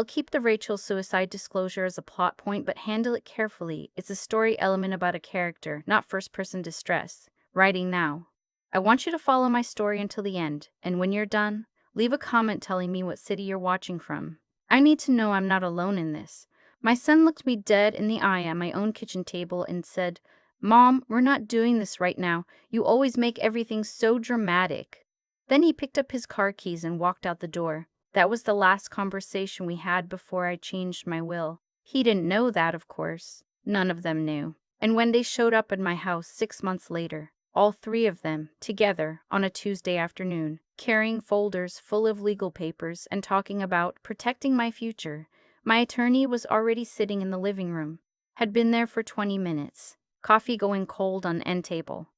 I'll keep the Rachel suicide disclosure as a plot point, but handle it carefully. It's a story element about a character, not first-person distress. Writing now. I want you to follow my story until the end, and when you're done, leave a comment telling me what city you're watching from. I need to know I'm not alone in this. My son looked me dead in the eye at my own kitchen table and said, "Mom, we're not doing this right now. You always make everything so dramatic." Then he picked up his car keys and walked out the door. That was the last conversation we had before I changed my will. He didn't know that, of course. None of them knew. And when they showed up at my house 6 months later, all three of them, together, on a Tuesday afternoon, carrying folders full of legal papers and talking about protecting my future, my attorney was already sitting in the living room, had been there for 20 minutes, coffee going cold on end table,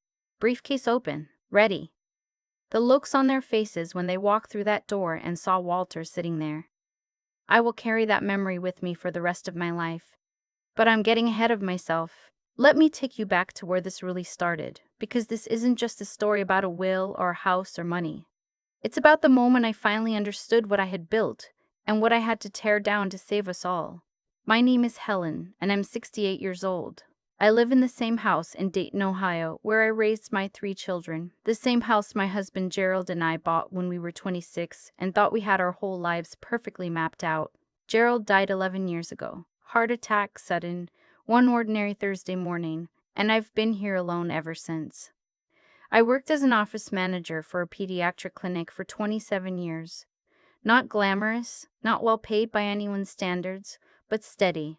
briefcase open, ready. The looks on their faces when they walked through that door and saw Walter sitting there. I will carry that memory with me for the rest of my life. But I'm getting ahead of myself. Let me take you back to where this really started, because this isn't just a story about a will or a house or money. It's about the moment I finally understood what I had built and what I had to tear down to save us all. My name is Helen, and I'm 68 years old. I live in the same house in Dayton, Ohio, where I raised my 3 children. The same house my husband Gerald and I bought when we were 26 and thought we had our whole lives perfectly mapped out. Gerald died 11 years ago. Heart attack, sudden, one ordinary Thursday morning, and I've been here alone ever since. I worked as an office manager for a pediatric clinic for 27 years. Not glamorous, not well paid by anyone's standards, but steady,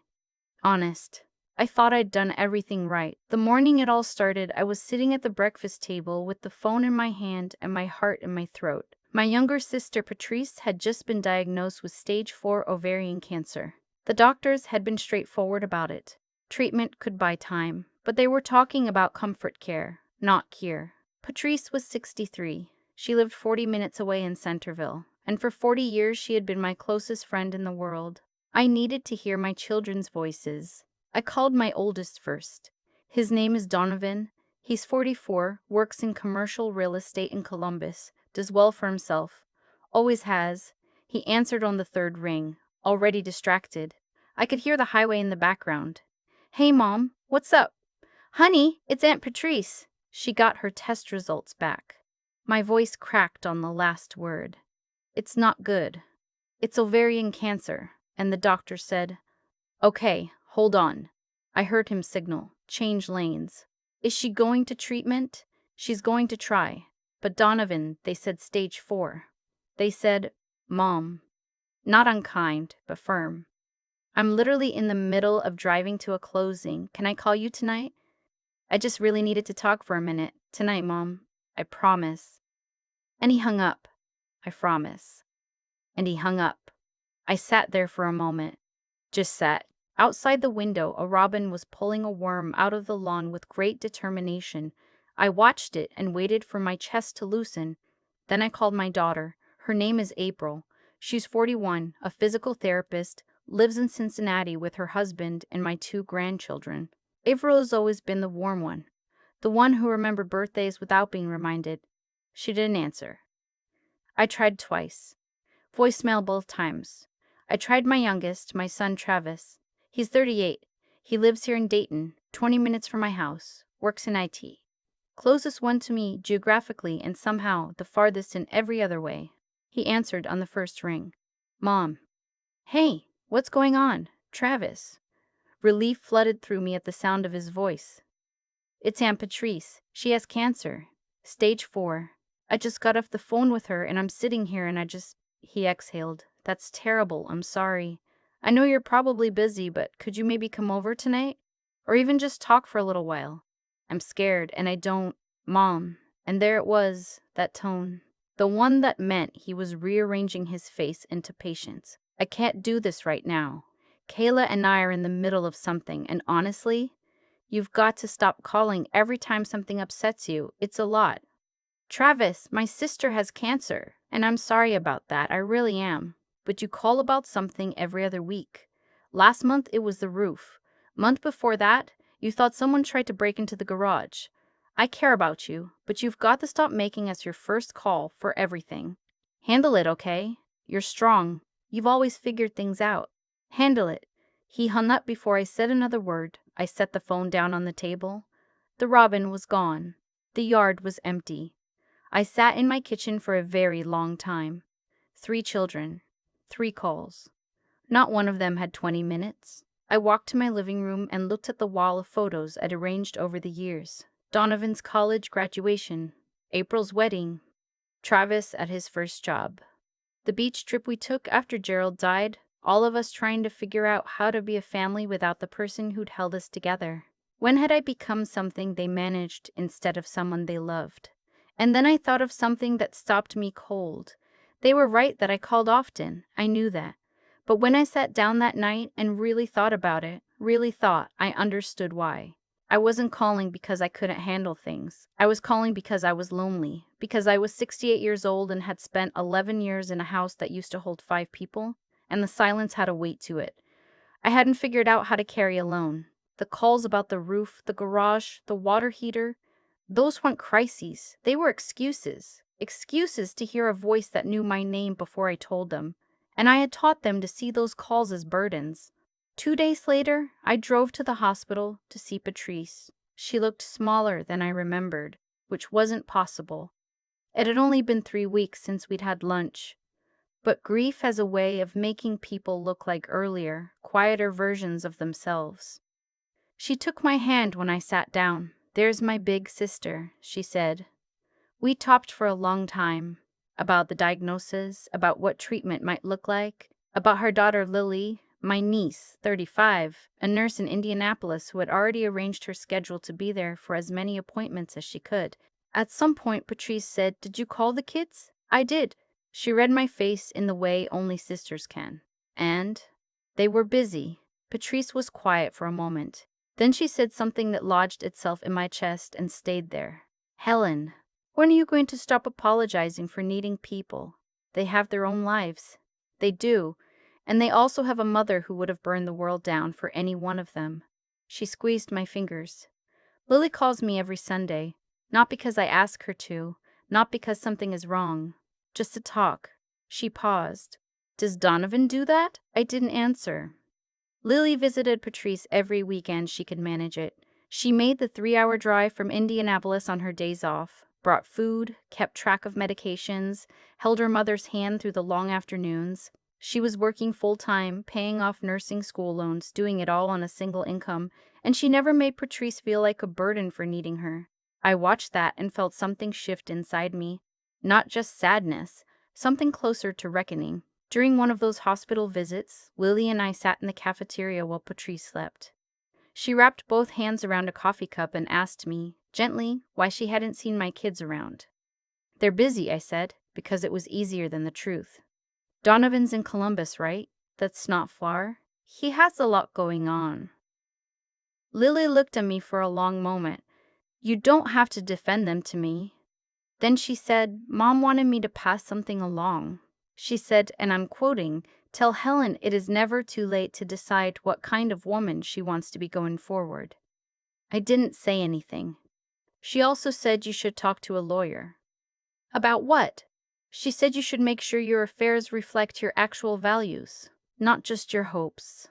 honest. I thought I'd done everything right. The morning it all started, I was sitting at the breakfast table with the phone in my hand and my heart in my throat. My younger sister Patrice had just been diagnosed with stage 4 ovarian cancer. The doctors had been straightforward about it. Treatment could buy time, but they were talking about comfort care, not cure. Patrice was 63. She lived 40 minutes away in Centerville, and for 40 years she had been my closest friend in the world. I needed to hear my children's voices. I called my oldest first. His name is Donovan. He's 44, works in commercial real estate in Columbus, does well for himself. Always has. He answered on the third ring, already distracted. I could hear the highway in the background. "Hey, Mom, what's up?" "Honey, it's Aunt Patrice." She got her test results back. My voice cracked on the last word. "It's not good. It's ovarian cancer." And the doctor said, "Okay, hold on." I heard him signal, "Change lanes." "Is she going to treatment?" "She's going to try. But Donovan, they said stage 4. They said, Mom." Not unkind, but firm. "I'm literally in the middle of driving to a closing. Can I call you tonight? I just really needed to talk for a minute. Tonight, Mom. I promise." And he hung up. I promise. And he hung up. I sat there for a moment. Just sat. Outside the window, a robin was pulling a worm out of the lawn with great determination. I watched it and waited for my chest to loosen. Then I called my daughter. Her name is April. She's 41, a physical therapist, lives in Cincinnati with her husband and my 2 grandchildren. April has always been the warm one, the one who remembered birthdays without being reminded. She didn't answer. I tried twice. Voicemail both times. I tried my youngest, my son Travis. He's 38. He lives here in Dayton, 20 minutes from my house, works in IT. Closest one to me geographically and somehow the farthest in every other way. He answered on the first ring. "Mom." "Hey, what's going on?" "Travis." Relief flooded through me at the sound of his voice. "It's Aunt Patrice. She has cancer. Stage 4. I just got off the phone with her and I'm sitting here and He exhaled. "That's terrible. I'm sorry. I know you're probably busy, but could you maybe come over tonight? Or even just talk for a little while? I'm scared and I don't, Mom." And there it was, that tone. The one that meant he was rearranging his face into patience. "I can't do this right now. Kayla and I are in the middle of something, and honestly, you've got to stop calling every time something upsets you. It's a lot. Travis, my sister has cancer, and I'm sorry about that, I really am. But you call about something every other week. Last month it was the roof. Month before that, you thought someone tried to break into the garage. I care about you, but you've got to stop making us your first call for everything. Handle it, okay? You're strong. You've always figured things out. Handle it." He hung up before I said another word. I set the phone down on the table. The robin was gone. The yard was empty. I sat in my kitchen for a very long time. 3 children. 3 calls. Not one of them had 20 minutes. I walked to my living room and looked at the wall of photos I'd arranged over the years. Donovan's college graduation. April's wedding. Travis at his first job. The beach trip we took after Gerald died. All of us trying to figure out how to be a family without the person who'd held us together. When had I become something they managed instead of someone they loved? And then I thought of something that stopped me cold. They were right that I called often. I knew that. But when I sat down that night and really thought about it, I understood why. I wasn't calling because I couldn't handle things. I was calling because I was lonely, because I was 68 years old and had spent 11 years in a house that used to hold 5 people, and the silence had a weight to it. I hadn't figured out how to carry alone. The calls about the roof, the garage, the water heater, those weren't crises. They were excuses. Excuses to hear a voice that knew my name before I told them. And I had taught them to see those calls as burdens. 2 days later, I drove to the hospital to see Patrice. She looked smaller than I remembered, which wasn't possible. It had only been 3 weeks since we'd had lunch. But grief has a way of making people look like earlier, quieter versions of themselves. She took my hand when I sat down. "There's my big sister," she said. We talked for a long time. About the diagnosis, about what treatment might look like, about her daughter Lily, my niece, 35, a nurse in Indianapolis who had already arranged her schedule to be there for as many appointments as she could. At some point, Patrice said, "Did you call the kids?" I did. She read my face in the way only sisters can. And they were busy. Patrice was quiet for a moment. Then she said something that lodged itself in my chest and stayed there. "Helen, when are you going to stop apologizing for needing people? They have their own lives." They do. And they also have a mother who would have burned the world down for any one of them. She squeezed my fingers. "Lily calls me every Sunday. Not because I ask her to. Not because something is wrong. Just to talk." She paused. "Does Donovan do that?" I didn't answer. Lily visited Patrice every weekend she could manage it. She made the 3-hour drive from Indianapolis on her days off, brought food, kept track of medications, held her mother's hand through the long afternoons. She was working full-time, paying off nursing school loans, doing it all on a single income, and she never made Patrice feel like a burden for needing her. I watched that and felt something shift inside me. Not just sadness, something closer to reckoning. During one of those hospital visits, Lily and I sat in the cafeteria while Patrice slept. She wrapped both hands around a coffee cup and asked me, gently, why she hadn't seen my kids around. "They're busy," I said, because it was easier than the truth. "Donovan's in Columbus, right? That's not far. He has a lot going on." Lily looked at me for a long moment. "You don't have to defend them to me." Then she said, "Mom wanted me to pass something along." She said, and I'm quoting, "Tell Helen it is never too late to decide what kind of woman she wants to be going forward." I didn't say anything. She also said you should talk to a lawyer. About what? She said you should make sure your affairs reflect your actual values, not just your hopes.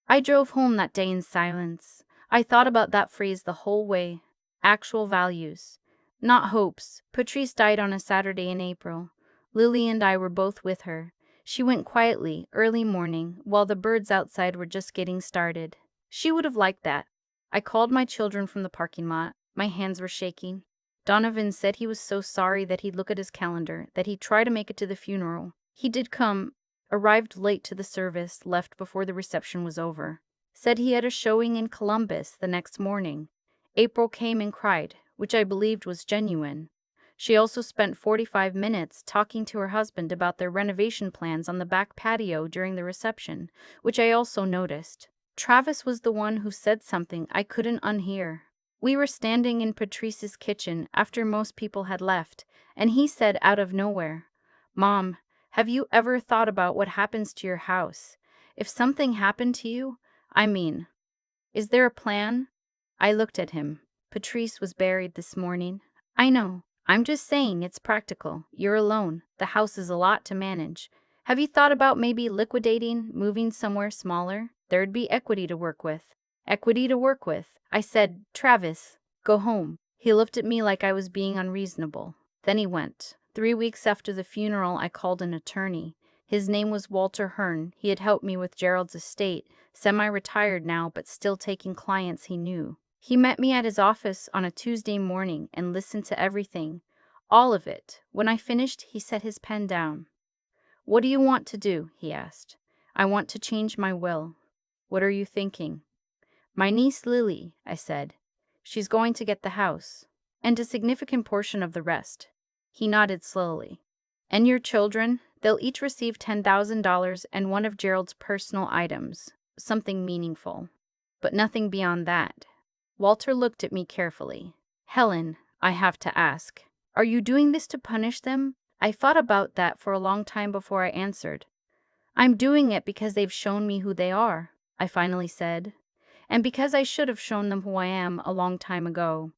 I drove home that day in silence. I thought about that phrase the whole way. Actual values, not hopes. Patrice died on a Saturday in April. Lily and I were both with her. She went quietly, early morning, while the birds outside were just getting started. She would have liked that. I called my children from the parking lot. My hands were shaking. Donovan said he was so sorry that he'd look at his calendar, that he'd try to make it to the funeral. He did come, arrived late to the service, left before the reception was over. Said he had a showing in Columbus the next morning. April came and cried, which I believed was genuine. She also spent 45 minutes talking to her husband about their renovation plans on the back patio during the reception, which I also noticed. Travis was the one who said something I couldn't unhear. We were standing in Patrice's kitchen after most people had left, and he said out of nowhere, "Mom, have you ever thought about what happens to your house? If something happened to you, I mean, is there a plan?" I looked at him. "Patrice was buried this morning." "I know. I'm just saying it's practical. You're alone. The house is a lot to manage. Have you thought about maybe liquidating, moving somewhere smaller? There'd be equity to work with. Equity to work with. I said, Travis, go home. He looked at me like I was being unreasonable. Then he went. 3 weeks after the funeral, I called an attorney. His name was Walter Hearn. He had helped me with Gerald's estate, semi-retired now, but still taking clients he knew. He met me at his office on a Tuesday morning and listened to everything. All of it. When I finished, he set his pen down. What do you want to do? He asked. I want to change my will. What are you thinking? My niece Lily, I said. She's going to get the house. And a significant portion of the rest. He nodded slowly. And your children? They'll each receive $10,000 and one of Gerald's personal items. Something meaningful. But nothing beyond that. Walter looked at me carefully. Helen, I have to ask. Are you doing this to punish them? I thought about that for a long time before I answered. I'm doing it because they've shown me who they are, I finally said. And because I should have shown them who I am a long time ago.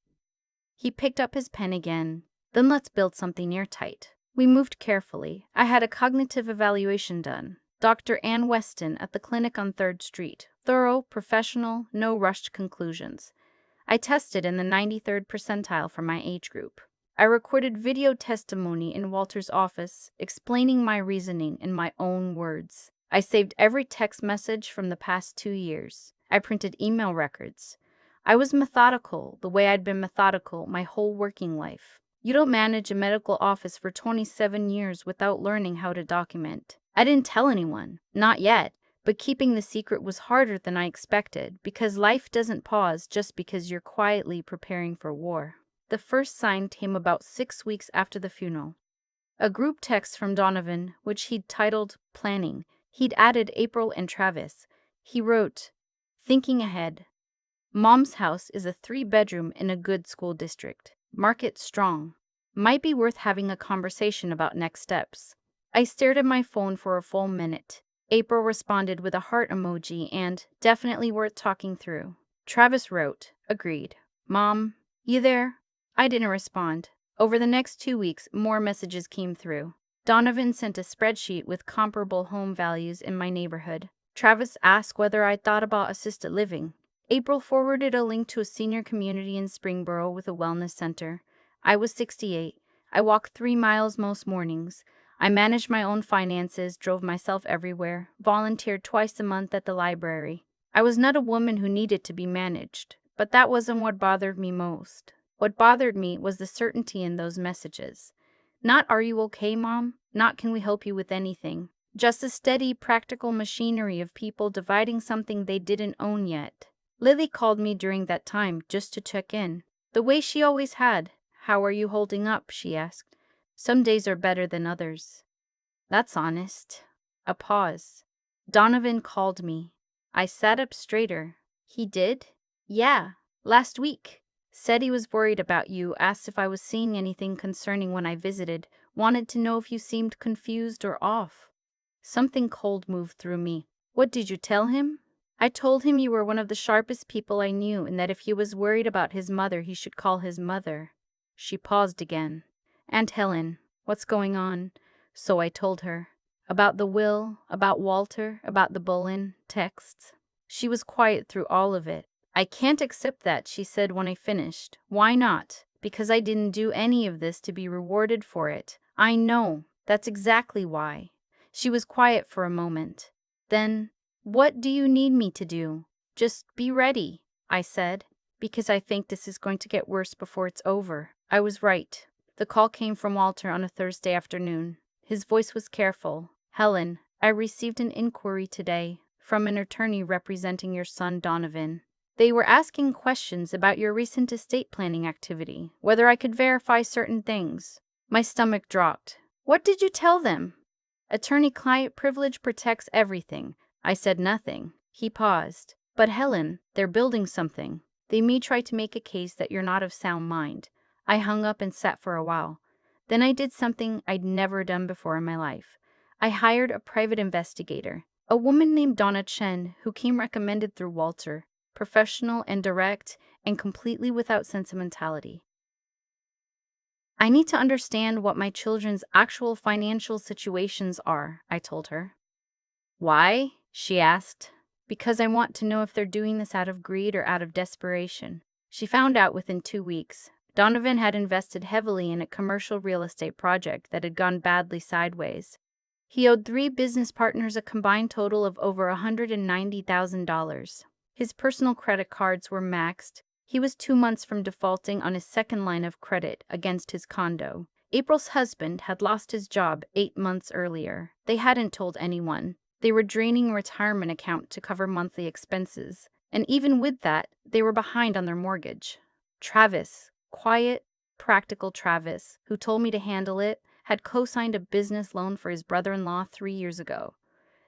He picked up his pen again. Then let's build something airtight. We moved carefully. I had a cognitive evaluation done. Dr. Ann Weston at the clinic on 3rd Street. Thorough, professional, no rushed conclusions. I tested in the 93rd percentile for my age group. I recorded video testimony in Walter's office, explaining my reasoning in my own words. I saved every text message from the past 2 years. I printed email records. I was methodical, the way I'd been methodical my whole working life. You don't manage a medical office for 27 years without learning how to document. I didn't tell anyone, not yet, but keeping the secret was harder than I expected because life doesn't pause just because you're quietly preparing for war. The first sign came about 6 weeks after the funeral. A group text from Donovan, which he'd titled Planning. He'd added April and Travis. He wrote, Thinking ahead. Mom's house is a 3-bedroom in a good school district. Market strong. Might be worth having a conversation about next steps. I stared at my phone for a full minute. April responded with a heart emoji and, definitely worth talking through. Travis wrote, agreed. Mom, you there? I didn't respond. Over the next 2 weeks, more messages came through. Donovan sent a spreadsheet with comparable home values in my neighborhood. Travis asked whether I'd thought about assisted living. April forwarded a link to a senior community in Springboro with a wellness center. I was 68. I walked 3 miles most mornings. I managed my own finances, drove myself everywhere, volunteered twice a month at the library. I was not a woman who needed to be managed, but that wasn't what bothered me most. What bothered me was the certainty in those messages. Not, are you okay, Mom? Not, can we help you with anything? Just a steady, practical machinery of people dividing something they didn't own yet. Lily called me during that time just to check in. The way she always had. How are you holding up? She asked. Some days are better than others. That's honest. A pause. Donovan called me. I sat up straighter. He did? Yeah, last week. Said he was worried about you, asked if I was seeing anything concerning when I visited, wanted to know if you seemed confused or off. Something cold moved through me. What did you tell him? I told him you were one of the sharpest people I knew and that if he was worried about his mother, he should call his mother. She paused again. Aunt Helen, what's going on? So I told her. About the will, about Walter, about the Bullen texts. She was quiet through all of it. I can't accept that, she said when I finished. Why not? Because I didn't do any of this to be rewarded for it. I know. That's exactly why. She was quiet for a moment. Then, what do you need me to do? Just be ready, I said, because I think this is going to get worse before it's over. I was right. The call came from Walter on a Thursday afternoon. His voice was careful. Helen, I received an inquiry today from an attorney representing your son Donovan. They were asking questions about your recent estate planning activity, whether I could verify certain things. My stomach dropped. What did you tell them? Attorney-client privilege protects everything. I said nothing. He paused. But Helen, they're building something. They may try to make a case that you're not of sound mind. I hung up and sat for a while. Then I did something I'd never done before in my life. I hired a private investigator, a woman named Donna Chen, who came recommended through Walter. Professional and direct, and completely without sentimentality. I need to understand what my children's actual financial situations are, I told her. Why? She asked. Because I want to know if they're doing this out of greed or out of desperation. She found out within 2 weeks. Donovan had invested heavily in a commercial real estate project that had gone badly sideways. He owed 3 business partners a combined total of over $190,000. His personal credit cards were maxed. He was 2 months from defaulting on his second line of credit against his condo. April's husband had lost his job 8 months earlier. They hadn't told anyone. They were draining a retirement account to cover monthly expenses. And even with that, they were behind on their mortgage. Travis, quiet, practical Travis, who told me to handle it, had co-signed a business loan for his brother-in-law 3 years ago.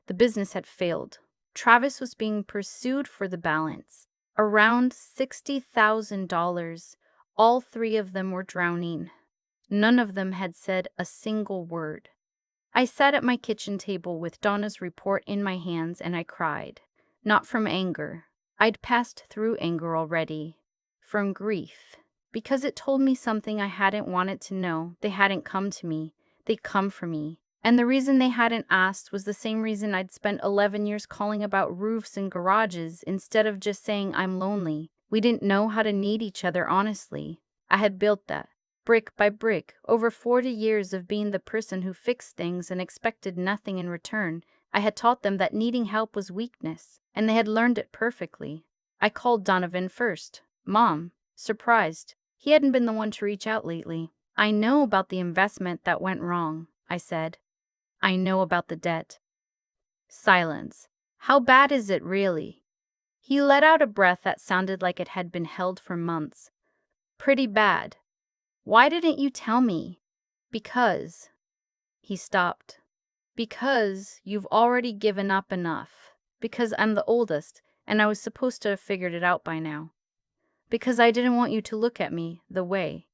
The business had failed. Travis was being pursued for the balance, around $60,000. All 3 of them were drowning. None of them had said a single word. I sat at my kitchen table with Donna's report in my hands and I cried. Not from anger. I'd passed through anger already. From grief. Because it told me something I hadn't wanted to know. They hadn't come to me. They'd come for me. And the reason they hadn't asked was the same reason I'd spent 11 years calling about roofs and garages instead of just saying I'm lonely. We didn't know how to need each other honestly. I had built that. Brick by brick, over 40 years of being the person who fixed things and expected nothing in return. I had taught them that needing help was weakness, and they had learned it perfectly. I called Donovan first. Mom, surprised. He hadn't been the one to reach out lately. I know about the investment that went wrong, I said. I know about the debt. Silence. How bad is it really? He let out a breath that sounded like it had been held for months. Pretty bad. Why didn't you tell me? Because. He stopped. Because you've already given up enough. Because I'm the oldest, and I was supposed to have figured it out by now. Because I didn't want you to look at me the way.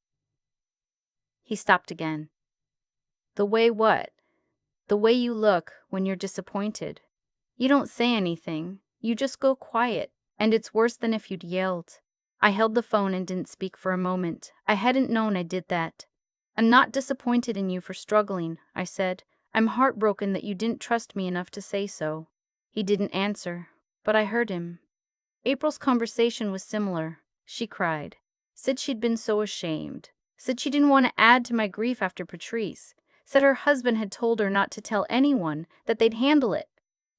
He stopped again. The way what? The way you look when you're disappointed. You don't say anything. You just go quiet, and it's worse than if you'd yelled. I held the phone and didn't speak for a moment. I hadn't known I did that. I'm not disappointed in you for struggling, I said. I'm heartbroken that you didn't trust me enough to say so. He didn't answer, but I heard him. April's conversation was similar. She cried. Said she'd been so ashamed. Said she didn't want to add to my grief after Patrice. Said her husband had told her not to tell anyone, that they'd handle it.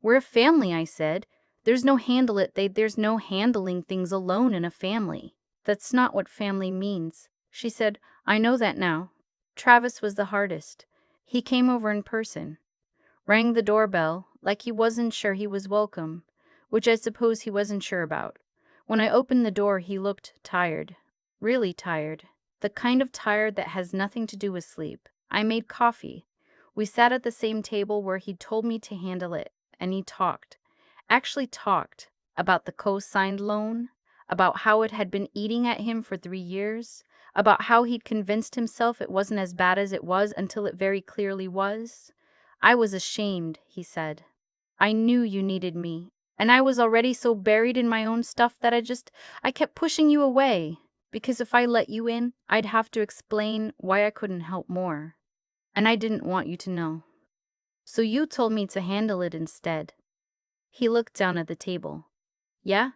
We're a family, I said. There's no there's no handling things alone in a family. That's not what family means. She said, I know that now. Travis was the hardest. He came over in person. Rang the doorbell, like he wasn't sure he was welcome, which I suppose he wasn't sure about. When I opened the door, he looked tired. Really tired. The kind of tired that has nothing to do with sleep. I made coffee. We sat at the same table where he'd told me to handle it, and he talked. Actually talked. About the co-signed loan, about how it had been eating at him for 3 years, about how he'd convinced himself it wasn't as bad as it was until it very clearly was. I was ashamed, he said. I knew you needed me, and I was already so buried in my own stuff that I kept pushing you away, because if I let you in, I'd have to explain why I couldn't help more. And I didn't want you to know. So you told me to handle it instead. He looked down at the table. Yeah?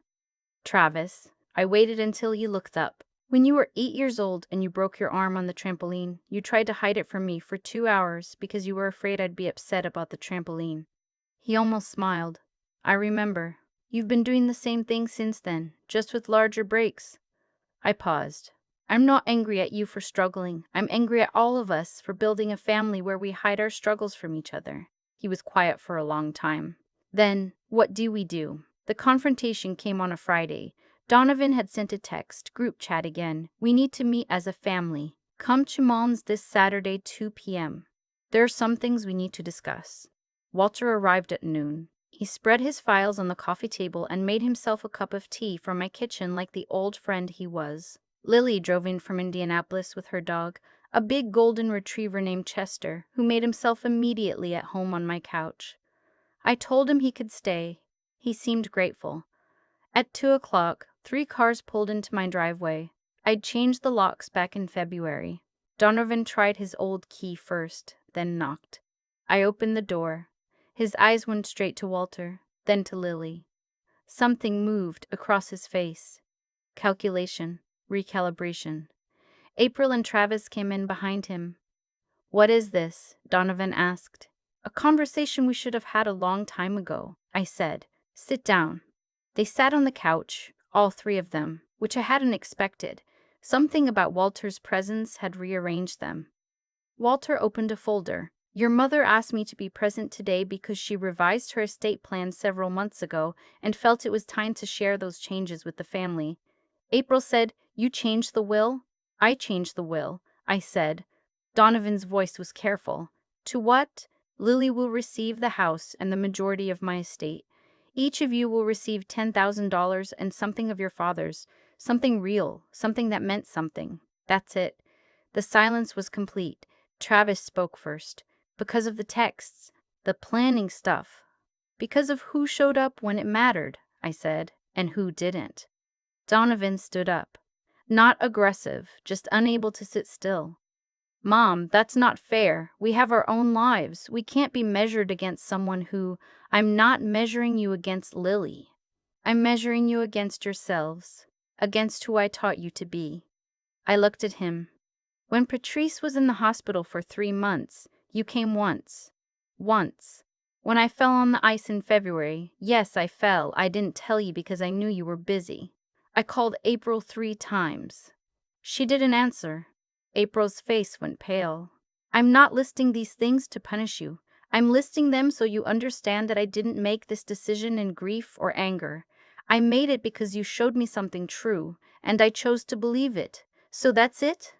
Travis, I waited until you looked up. When you were 8 years old and you broke your arm on the trampoline, you tried to hide it from me for 2 hours because you were afraid I'd be upset about the trampoline. He almost smiled. I remember. You've been doing the same thing since then, just with larger breaks. I paused. I'm not angry at you for struggling. I'm angry at all of us for building a family where we hide our struggles from each other. He was quiet for a long time. Then, what do we do? The confrontation came on a Friday. Donovan had sent a text, group chat again. We need to meet as a family. Come to Mom's this Saturday, 2 p.m. There are some things we need to discuss. Walter arrived at noon. He spread his files on the coffee table and made himself a cup of tea from my kitchen like the old friend he was. Lily drove in from Indianapolis with her dog, a big golden retriever named Chester, who made himself immediately at home on my couch. I told him he could stay. He seemed grateful. At 2 o'clock, 3 cars pulled into my driveway. I'd changed the locks back in February. Donovan tried his old key first, then knocked. I opened the door. His eyes went straight to Walter, then to Lily. Something moved across his face. Calculation, recalibration. April and Travis came in behind him. "What is this?" Donovan asked. "A conversation we should have had a long time ago," I said. "Sit down." They sat on the couch, all three of them, which I hadn't expected. Something about Walter's presence had rearranged them. Walter opened a folder. "Your mother asked me to be present today because she revised her estate plan several months ago and felt it was time to share those changes with the family." April said, "You changed the will?" "I changed the will," I said. Donovan's voice was careful. "To what?" "Lily will receive the house and the majority of my estate. Each of you will receive $10,000 and something of your father's. Something real, something that meant something. That's it." The silence was complete. Travis spoke first. "Because of the texts, the planning stuff. Because of who showed up when it mattered," I said, "and who didn't." Donovan stood up. Not aggressive, just unable to sit still. "Mom, that's not fair. We have our own lives. We can't be measured against someone who—" "I'm not measuring you against Lily. I'm measuring you against yourselves, against who I taught you to be." I looked at him. "When Patrice was in the hospital for 3 months, you came once. Once. When I fell on the ice in February, yes, I fell. I didn't tell you because I knew you were busy. I called April 3 times. She didn't answer." April's face went pale. "I'm not listing these things to punish you. I'm listing them so you understand that I didn't make this decision in grief or anger. I made it because you showed me something true, and I chose to believe it. So that's it?"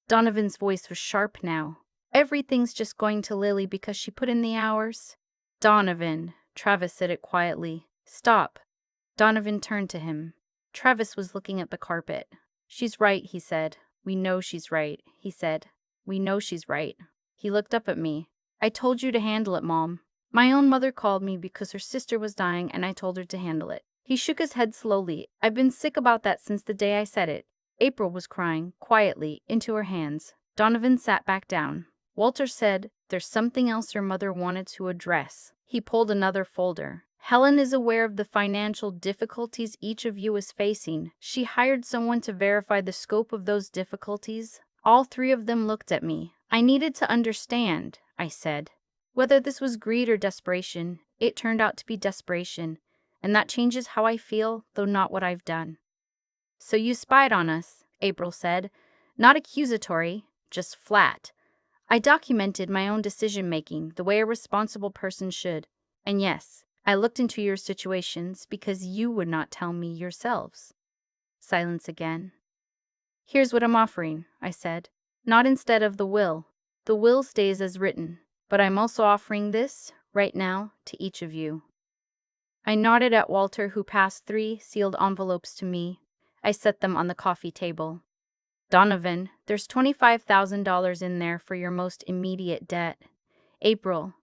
Donovan's voice was sharp now. "Everything's just going to Lily because she put in the hours?" "Donovan," Travis said it quietly. "Stop." Donovan turned to him. Travis was looking at the carpet. "She's right," he said. "We know she's right," he said. "We know she's right." He looked up at me. "I told you to handle it, Mom. My own mother called me because her sister was dying and I told her to handle it." He shook his head slowly. "I've been sick about that since the day I said it." April was crying, quietly, into her hands. Donovan sat back down. Walter said, "There's something else your mother wanted to address." He pulled another folder. "Helen is aware of the financial difficulties each of you is facing. She hired someone to verify the scope of those difficulties." All three of them looked at me. "I needed to understand," I said. "Whether this was greed or desperation, it turned out to be desperation, and that changes how I feel, though not what I've done." "So you spied on us," April said. Not accusatory, just flat. "I documented my own decision-making the way a responsible person should. And yes, I looked into your situations because you would not tell me yourselves." Silence again. "Here's what I'm offering," I said. "Not instead of the will. The will stays as written. But I'm also offering this, right now, to each of you." I nodded at Walter, who passed 3 sealed envelopes to me. I set them on the coffee table. "Donovan, there's $25,000 in there for your most immediate debt. April,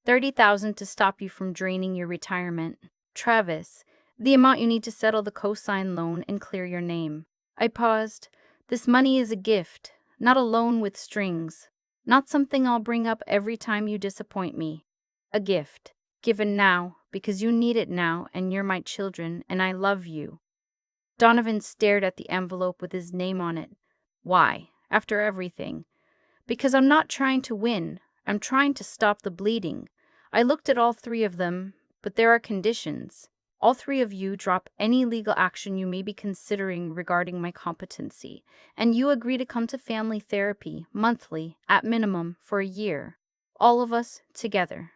$30,000 to stop you from draining your retirement. Travis, the amount you need to settle the cosign loan and clear your name." I paused. "This money is a gift, not a loan with strings. Not something I'll bring up every time you disappoint me. A gift, given now, because you need it now and you're my children and I love you." Donovan stared at the envelope with his name on it. "Why, after everything?" "Because I'm not trying to win. I'm trying to stop the bleeding." I looked at all three of them, "But there are conditions. All three of you drop any legal action you may be considering regarding my competency, and you agree to come to family therapy, monthly, at minimum, for a year. All of us, together."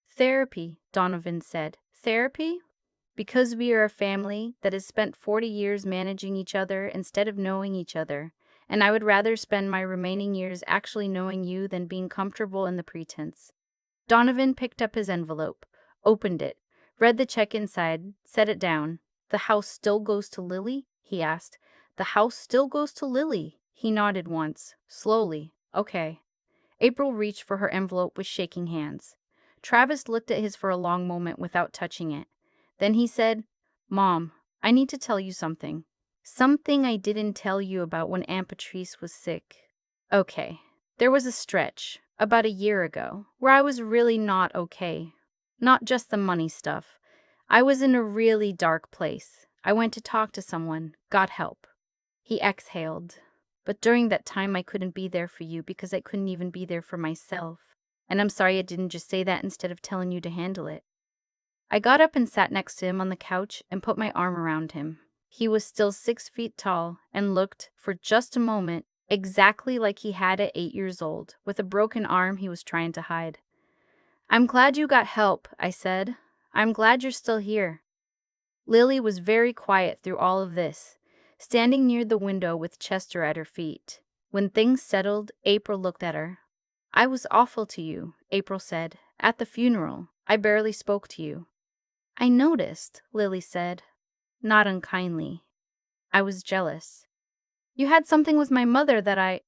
"Therapy," Donovan said. "Therapy?" "Because we are a family that has spent 40 years managing each other instead of knowing each other. And I would rather spend my remaining years actually knowing you than being comfortable in the pretense." Donovan picked up his envelope, opened it, read the check inside, set it down. "The house still goes to Lily?" he asked. "The house still goes to Lily." He nodded once, slowly. "Okay." April reached for her envelope with shaking hands. Travis looked at his for a long moment without touching it. Then he said, "Mom, I need to tell you something. Something I didn't tell you about when Aunt Patrice was sick." "Okay." There was a stretch, about a year ago, where I was really not okay. Not just the money stuff. I was in a really dark place. I went to talk to someone, got help. He exhaled. But during that time, I couldn't be there for you because I couldn't even be there for myself. And I'm sorry I didn't just say that instead of telling you to handle it. I got up and sat next to him on the couch and put my arm around him. He was still 6 feet tall and looked, for just a moment, exactly like he had at 8 years old, with a broken arm he was trying to hide. I'm glad you got help, I said. I'm glad you're still here. Lily was very quiet through all of this, standing near the window with Chester at her feet. When things settled, April looked at her. I was awful to you, April said. At the funeral, I barely spoke to you. I noticed, Lily said, not unkindly. I was jealous. You had something with my mother that I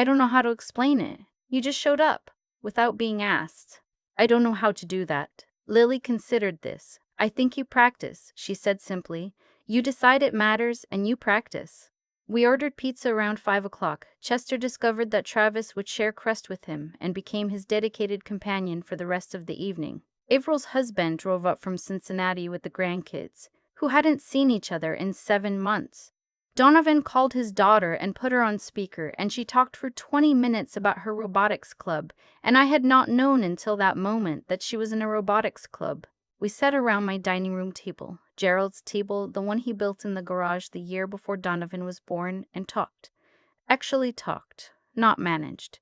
don't know how to explain it. You just showed up, without being asked. I don't know how to do that. Lily considered this. I think you practice, she said simply. You decide it matters and you practice. We ordered pizza around 5 o'clock. Chester discovered that Travis would share crust with him and became his dedicated companion for the rest of the evening. April's husband drove up from Cincinnati with the grandkids, who hadn't seen each other in 7 months. Donovan called his daughter and put her on speaker, and she talked for 20 minutes about her robotics club, and I had not known until that moment that she was in a robotics club. We sat around my dining room table, Gerald's table, the one he built in the garage the year before Donovan was born, and talked. Actually talked, not managed,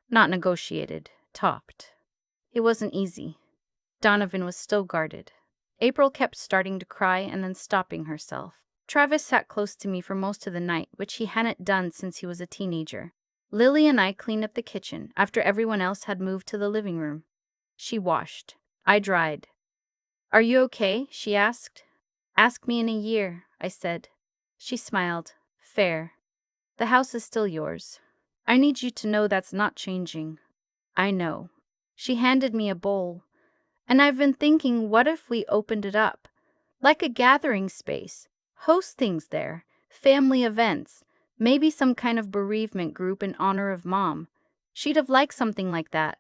not negotiated, talked. It wasn't easy. Donovan was still guarded. April kept starting to cry and then stopping herself. Travis sat close to me for most of the night, which he hadn't done since he was a teenager. Lily and I cleaned up the kitchen after everyone else had moved to the living room. She washed. I dried. Are you okay? She asked. Ask me in a year, I said. She smiled. Fair. The house is still yours. I need you to know that's not changing. I know. She handed me a bowl. And I've been thinking, what if we opened it up? Like a gathering space. Host things there. Family events. Maybe some kind of bereavement group in honor of Mom. She'd have liked something like that.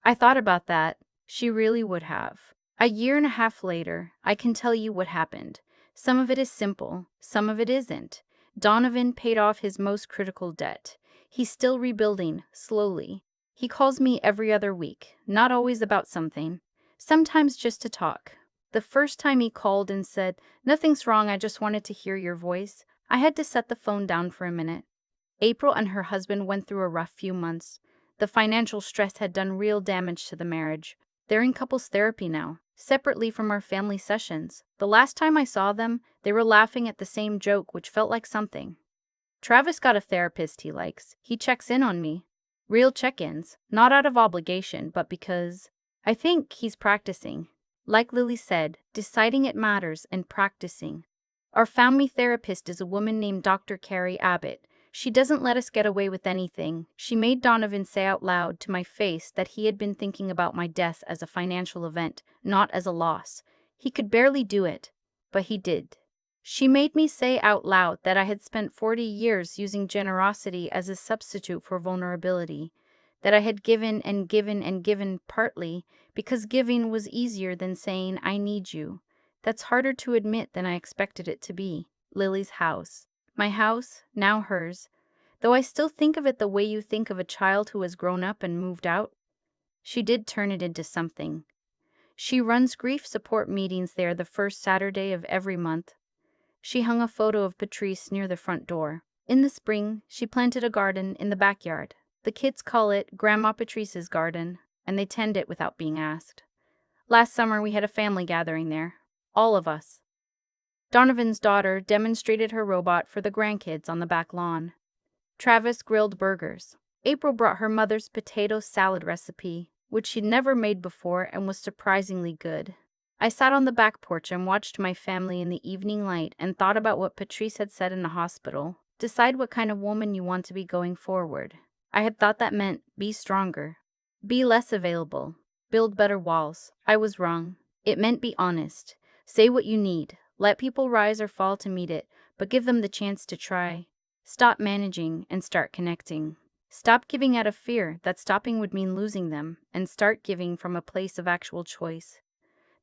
I thought about that. She really would have. A year and a half later, I can tell you what happened. Some of it is simple, some of it isn't. Donovan paid off his most critical debt. He's still rebuilding, slowly. He calls me every other week, not always about something. Sometimes just to talk. The first time he called and said, "Nothing's wrong, I just wanted to hear your voice," I had to set the phone down for a minute. April and her husband went through a rough few months. The financial stress had done real damage to the marriage. They're in couples therapy now, separately from our family sessions. The last time I saw them, they were laughing at the same joke, which felt like something. Travis got a therapist he likes. He checks in on me. Real check-ins, not out of obligation, but because I think he's practicing. Like Lily said, deciding it matters and practicing. Our family therapist is a woman named Dr. Carrie Abbott. She doesn't let us get away with anything. She made Donovan say out loud to my face that he had been thinking about my death as a financial event, not as a loss. He could barely do it, but he did. She made me say out loud that I had spent 40 years using generosity as a substitute for vulnerability, that I had given and given and given partly because giving was easier than saying, "I need you." That's harder to admit than I expected it to be. Lily's house. My house, now hers. Though I still think of it the way you think of a child who has grown up and moved out. She did turn it into something. She runs grief support meetings there the first Saturday of every month. She hung a photo of Patrice near the front door. In the spring, she planted a garden in the backyard. The kids call it Grandma Patrice's garden, and they tend it without being asked. Last summer, we had a family gathering there. All of us. Donovan's daughter demonstrated her robot for the grandkids on the back lawn. Travis grilled burgers. April brought her mother's potato salad recipe, which she'd never made before and was surprisingly good. I sat on the back porch and watched my family in the evening light and thought about what Patrice had said in the hospital. Decide what kind of woman you want to be going forward. I had thought that meant be stronger, be less available, build better walls. I was wrong. It meant be honest. Say what you need. Let people rise or fall to meet it, but give them the chance to try. Stop managing and start connecting. Stop giving out of fear that stopping would mean losing them, and start giving from a place of actual choice.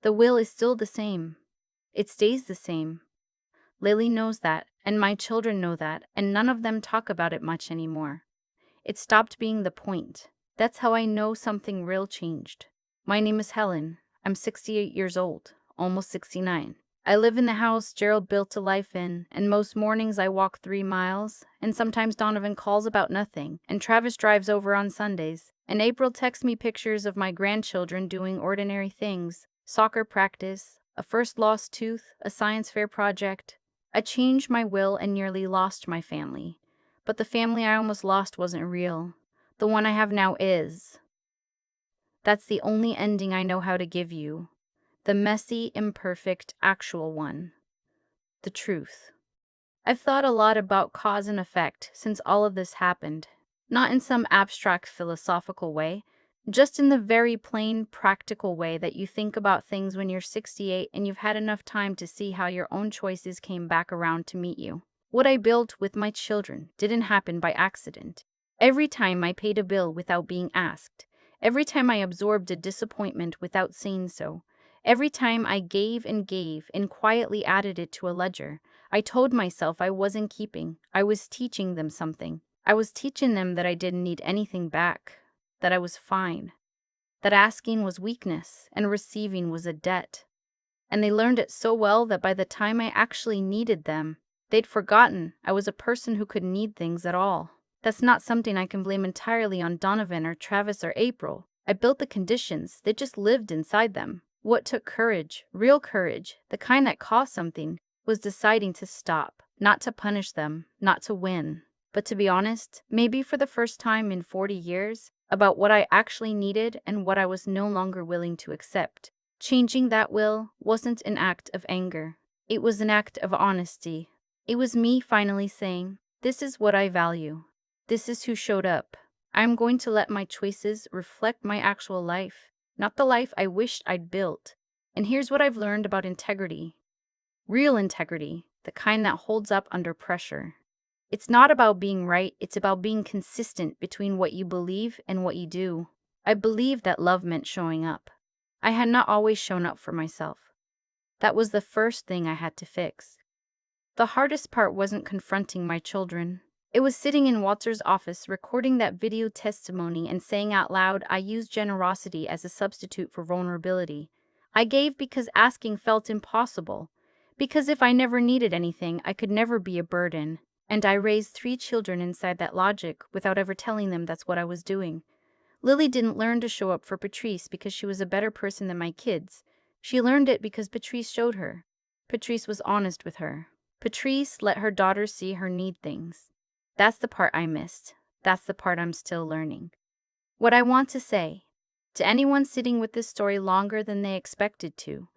The will is still the same. It stays the same. Lily knows that, and my children know that, and none of them talk about it much anymore. It stopped being the point. That's how I know something real changed. My name is Helen. I'm 68 years old, almost 69. I live in the house Gerald built a life in, and most mornings I walk 3 miles, and sometimes Donovan calls about nothing, and Travis drives over on Sundays, and April texts me pictures of my grandchildren doing ordinary things, soccer practice, a first lost tooth, a science fair project. I changed my will and nearly lost my family. But the family I almost lost wasn't real. The one I have now is. That's the only ending I know how to give you. The messy, imperfect, actual one. The truth. I've thought a lot about cause and effect since all of this happened. Not in some abstract philosophical way, just in the very plain, practical way that you think about things when you're 68 and you've had enough time to see how your own choices came back around to meet you. What I built with my children didn't happen by accident. Every time I paid a bill without being asked, every time I absorbed a disappointment without saying so, every time I gave and quietly added it to a ledger, I told myself I wasn't keeping. I was teaching them something. I was teaching them that I didn't need anything back, that I was fine, that asking was weakness and receiving was a debt. And they learned it so well that by the time I actually needed them, they'd forgotten I was a person who could need things at all. That's not something I can blame entirely on Donovan or Travis or April. I built the conditions, they just lived inside them. What took courage, real courage, the kind that cost something, was deciding to stop, not to punish them, not to win, but to be honest, maybe for the first time in 40 years, about what I actually needed and what I was no longer willing to accept. Changing that will wasn't an act of anger. It was an act of honesty. It was me finally saying, this is what I value. This is who showed up. I'm going to let my choices reflect my actual life, not the life I wished I'd built. And here's what I've learned about integrity. Real integrity, the kind that holds up under pressure. It's not about being right, it's about being consistent between what you believe and what you do. I believed that love meant showing up. I had not always shown up for myself. That was the first thing I had to fix. The hardest part wasn't confronting my children. It was sitting in Walter's office recording that video testimony and saying out loud I used generosity as a substitute for vulnerability. I gave because asking felt impossible. Because if I never needed anything, I could never be a burden. And I raised 3 children inside that logic without ever telling them that's what I was doing. Lily didn't learn to show up for Patrice because she was a better person than my kids. She learned it because Patrice showed her. Patrice was honest with her. Patrice let her daughter see her need things. That's the part I missed. That's the part I'm still learning. What I want to say, to anyone sitting with this story longer than they expected to,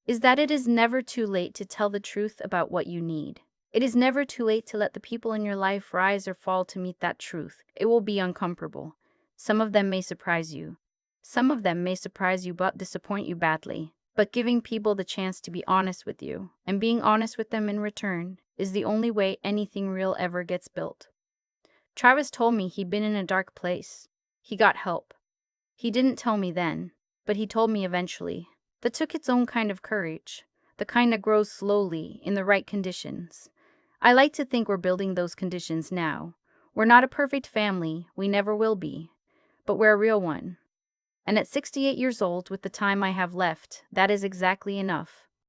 is that it is never too late to tell the truth about what you need. It is never too late to let the people in your life rise or fall to meet that truth. It will be uncomfortable. Some of them may surprise you. Some of them may surprise you but disappoint you badly. But giving people the chance to be honest with you, and being honest with them in return, is the only way anything real ever gets built. Travis told me he'd been in a dark place. He got help. He didn't tell me then, but he told me eventually. That took its own kind of courage, the kind that grows slowly in the right conditions. I like to think we're building those conditions now. We're not a perfect family, we never will be, but we're a real one. And at 68 years old, with the time I have left, that is exactly enough.